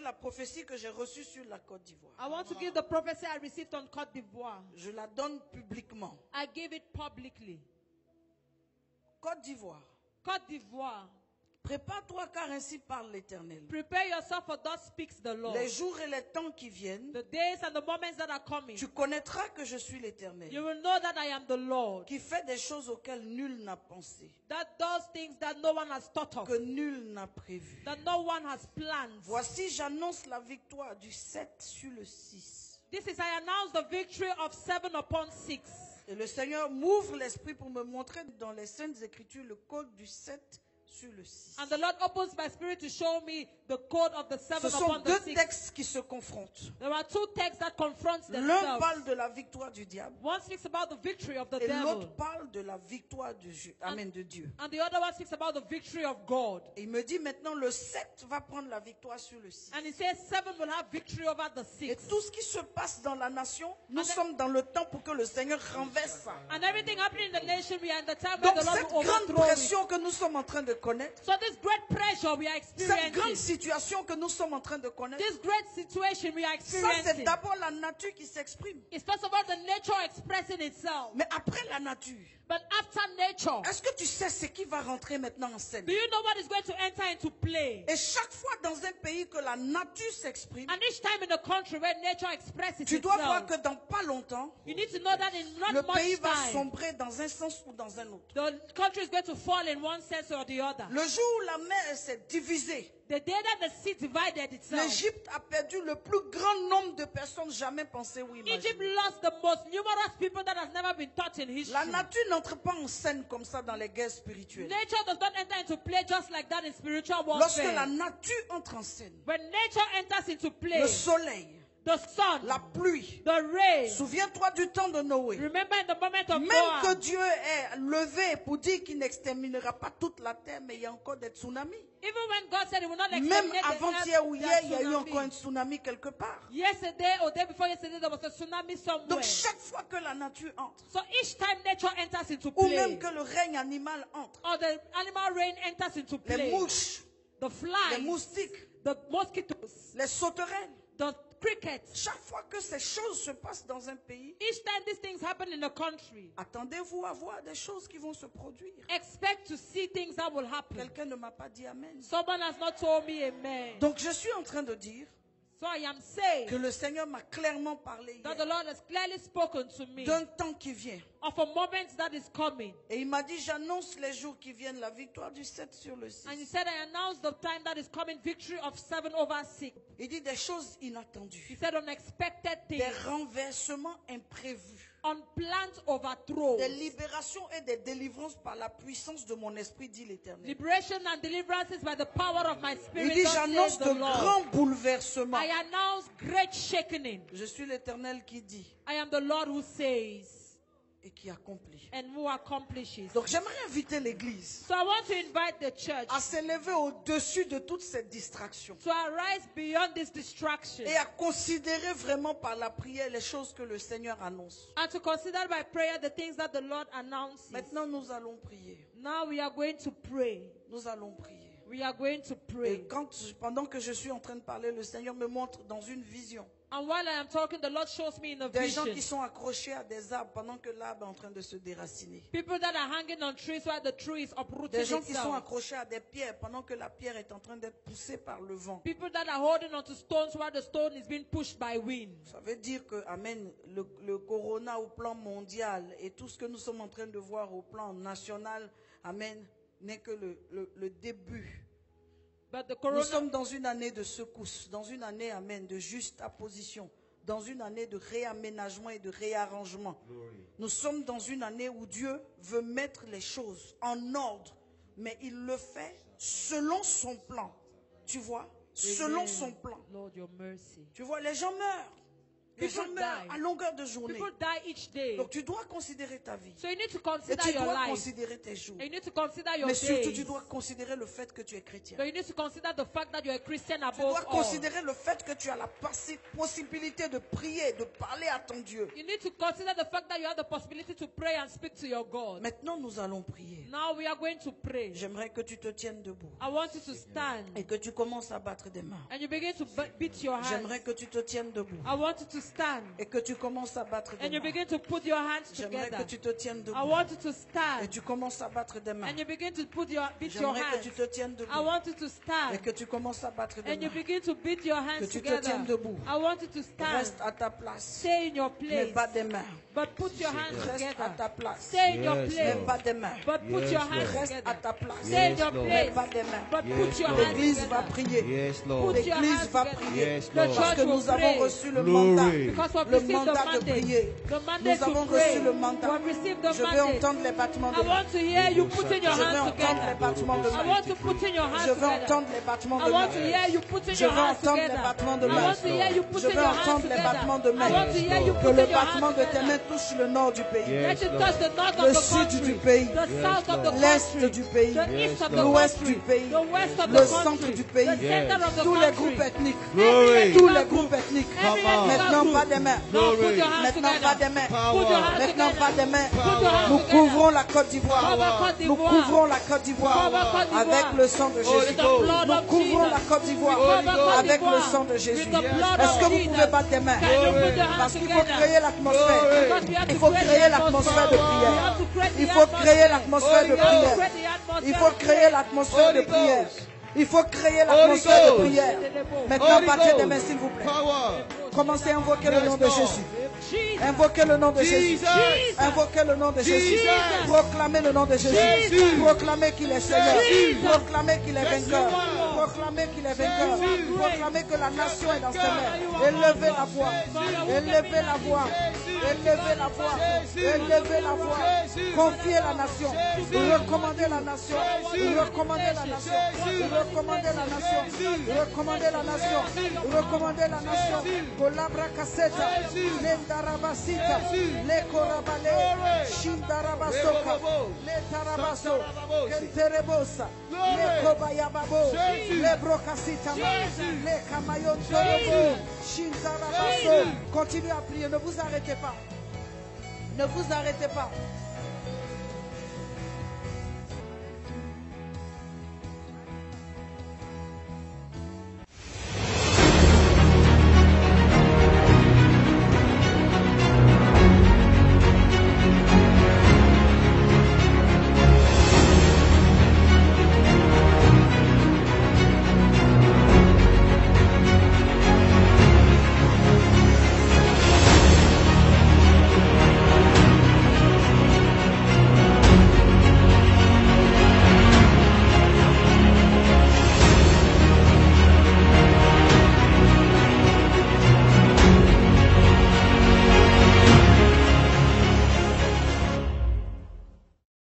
la prophétie que j'ai reçue sur la Côte d'Ivoire. I want to give the prophecy I received on Côte d'Ivoire. Je la donne publiquement. I give it publicly. Côte d'Ivoire. Côte d'Ivoire. Prépare-toi car ainsi parle l'Éternel. Prepare yourself for thus speaks the Lord. Les jours et les temps qui viennent, The days and the moments that are coming. tu connaîtras que je suis l'Éternel, You will know that I am the Lord. qui fait des choses auxquelles nul n'a pensé, That does things that no one has thought of. que nul n'a prévu. That no one has planned. Voici, j'annonce la victoire du 7 sur le 6. This is, I announce the victory of 7 upon 6. Et le Seigneur m'ouvre l'esprit pour me montrer dans les Saintes Écritures le code du 7 sur le 6. And the Lord opens my spirit to show me the code of the 7 Ce sont upon the deux 6. textes qui se confrontent. There are two texts that confront L'un themselves. parle de la victoire du diable One speaks about the victory of the et devil. l'autre parle de la victoire de Dieu. Amen, de Dieu. And the other one speaks about the victory of God. Et il me dit maintenant le 7 va prendre la victoire sur le 6. And he says 7 will have victory over the Et 6. tout ce qui se passe dans la nation, nous sommes dans le temps pour que le Seigneur renverse ça. And everything happening in the nation, we are in the time Donc where the Lord cette will grande overthrow it. pression que nous sommes en train de connaître, So this great pressure we are cette grande experiencing, situation que nous sommes en train de connaître, this great situation we are ça c'est experiencing, d'abord la nature qui s'exprime. it's first of all the nature expressing itself. Mais après la nature, But after nature, est-ce que tu sais ce qui va rentrer maintenant en scène? do you know what is going to enter into play? Et chaque fois dans un pays que la nature s'exprime, And each time in a country where nature expresses tu dois voir itself, que dans pas longtemps, you need to know that in le not pays much va time, sombrer dans un sens ou dans un autre. the country is going to fall in one sense or the other. Le jour où la mer s'est divisée, The day that the sea divided itself, l'Égypte a perdu le plus grand nombre de personnes jamais pensées ou Egypt imaginées. lost the most numerous people that has never been taught in history. La nature n'entre pas en scène comme ça dans les guerres spirituelles. Nature does not enter into play just like that in spiritual Lorsque warfare. la nature entre en scène, When nature enters into play, le soleil, the sun, la pluie, the rain. souviens-toi du temps de Noé. Remember in the moment of Même que Noah, Dieu est levé pour dire qu'il n'exterminera pas toute la terre, mais il y a encore des tsunamis. even when God said he will not Même exterminate the avant-hier ou earth, hier, there il y a eu tsunami. encore un tsunami quelque part. Yesterday or day before yesterday, there was a tsunami somewhere. Donc chaque fois que la nature entre, So each time nature enters into ou play, même que le règne animal entre, or the animal reign enters into les play, mouches, the les flies, moustiques, the mosquitoes, les sauterelles, the crickets, chaque fois que ces choses se passent dans un pays, each time these things happen in a country, attendez-vous à voir des choses qui vont se produire. expect to see things that will happen. Quelqu'un ne m'a pas dit amen. Someone has not told me amen. Donc je suis en train de dire So I am saying que le Seigneur m'a clairement parlé that the hier Lord has clearly spoken to me d'un temps qui vient. of a moment that is coming. Et il m'a dit, j'annonce les jours qui viennent, la victoire du 7 sur le 6. And he said, I announce the time that is coming, victory of 7 over 6. Il dit des choses He inattendues, said unexpected des things, renversements imprévus, unplanned overthrow, des libérations et des délivrances par la puissance de mon esprit, dit l'Éternel. liberation and deliverances by the power of my Il spirit. dit, thus j'annonce says de the Lord. grands bouleversements. I announce great shaking. Je suis l'Éternel qui dit I am the Lord who says et qui accomplit. and who accomplishes. Donc j'aimerais inviter l'Église So I want to invite the church à s'élever au-dessus de toute cette distraction to arise beyond this distraction et à considérer vraiment par la prière les choses que le Seigneur annonce. and to consider by prayer the things that the Lord announces. Maintenant, nous allons prier. Now we are going to pray. Nous allons prier. We are going to Et pray. pendant que je suis en train de parler, le Seigneur me montre dans une vision And while I am talking, the Lord shows me in a des gens vision qui sont accrochés à des arbres pendant que l'arbre est en train de se déraciner. people that are hanging on trees while the tree is uprooting Des gens qui sont itself. accrochés à des pierres pendant que la pierre est en train d'être poussée par le vent. People that are holding onto stones while the stone is being pushed by wind. Ça veut dire que, amen, le corona au plan mondial et tout ce que nous sommes en train de voir au plan national, amen, n'est que le début. But the Nous corona, sommes dans une année de secousse, dans une année, amen, de juste apposition, dans une année de réaménagement et de réarrangement. Nous sommes dans une année où Dieu veut mettre les choses en ordre, mais il le fait selon son plan. Tu vois, selon son plan. Lord, your mercy. Tu vois, les gens meurent. Les gens People meurent à die. longueur de journée. People die each day. Donc tu dois considérer ta vie. So you need to Et consider tu your dois life. considérer tes jours. And you need to consider your Mais surtout, days. tu dois considérer le fait que tu es chrétien. But you need to consider the fact that you're a Christian Tu above dois all. considérer le fait que tu as la possibilité de prier, de parler à ton Dieu. You need to consider the fact that you have the possibility to pray and speak to your God. Maintenant, nous allons prier. Now we are going to pray. J'aimerais que tu te tiennes debout I want you to stand et que tu commences à battre des mains. and you begin to beat your hands. J'aimerais que tu te tiennes debout I want you to stand et que tu commences à battre des and you mains. begin to put your hands J'aimerais together. que tu te tiennes I debout want you to et stand tu commences à battre des mains. and you begin to beat your J'aimerais que hands. tu te tiennes I debout want you to et stand que tu commences à battre des and you mains. begin to beat your hands Que tu te together. tiennes debout. I want you to stand. Reste à ta place, Stay in your mais place. pas des mains. But put your hands Reste à together. ta place, Stay in your Yes, mais place. pas des mains. But put Yes, your Lord. hands Reste à together. ta place, Stay in Yes, your Lord. mais place. pas des mains. But Yes, put your Lord. hands L'Église va together. prier. Yes, Lord. Put your L'Église hands va together. prier. Yes, The Lord. Parce church que will nous avons pray. reçu le Glory. mandat. Because we've Le received the mandat de mandate. prier. The mandate Nous to avons pray. reçu le mandat. We've received the Je veux mandate. entendre les battements I de mains. want to hear you putting your Je veux hands entendre les together. battements de I mains. want to put in your hands Je veux together. entendre les battements I de want mains. to hear you putting Je your veux hands entendre les together. battements de I mains. want to hear you Je putting veux your hands entendre les together. battements de I mains. want to hear you Que putting le your hands battement de tes together. mains touche le nord du pays. Yes, Let it Lord. touch the north Le of the sud country, du pays. the south of the L'est country, du pays. the Yes, east of the Lord. L'ouest country, du pays. the west of Le the centre country, du pays. the center of the Tous les country. groupes ethniques. Glory. Tous les groupes ethniques. Every Come on. Maintenant, group. pas des mains. Now put Glory. your hands Maintenant, together. pas des mains. Put your hands Maintenant, together. pas des mains. Put your hands Nous together. couvrons la Côte d'Ivoire. Cover Côte Nous d'Ivoire. couvrons la Côte d'Ivoire Cover Côte d'Ivoire. avec le sang de Holy Jésus. With the Ghost. blood Nous of couvrons Jesus. la Côte d'Ivoire Cover Côte avec le d'Ivoire. sang de With Jésus. the blood Est-ce of que vous Jesus. pouvez battre des mains? Can you put your hands Parce qu'il faut together? créer l'atmosphère. Because we have to Il faut create créer the l'atmosphère de atmosphere. We prière. have to create the Il faut créer atmosphere. l'atmosphère de We have to prière. create the atmosphere Il faut of créer prayer. l'atmosphère de Holy prière. Ghost. Il faut créer l'atmosphère de Ghost. prière. Maintenant, Holy battez des Ghost. mains, s'il vous plaît. Power. Commencez à invoquer le Yes, nom de Lord. Jésus. Jesus. Invoquez le nom de Jésus. Jesus. Invoquez le nom de Jésus. Jesus. Proclamez le nom de Jésus. Jesus. Proclamez qu'il est Seigneur. Jesus. Proclamez qu'il est vainqueur. Jesus. Proclamez qu'il est vainqueur. Jesus. Proclamez que la nation est dans ses mains. Élevez la voix. Élevez la voix. Élevez la voix. Élevez la voix. Confiez la nation. Recommandez la nation. Recommandez la nation. Recommandez la nation. Recommandez la nation. Recommandez la nation. Colabra cassetta. Lendarabasita. Le corabale. Shindarabasoka. Le tarabaso. Kenterebosa. Le kobayababo. Le brocasita. Le kamayon torobo. Shindarabaso. Continuez à prier. Ne vous arrêtez pas. Ne vous arrêtez pas.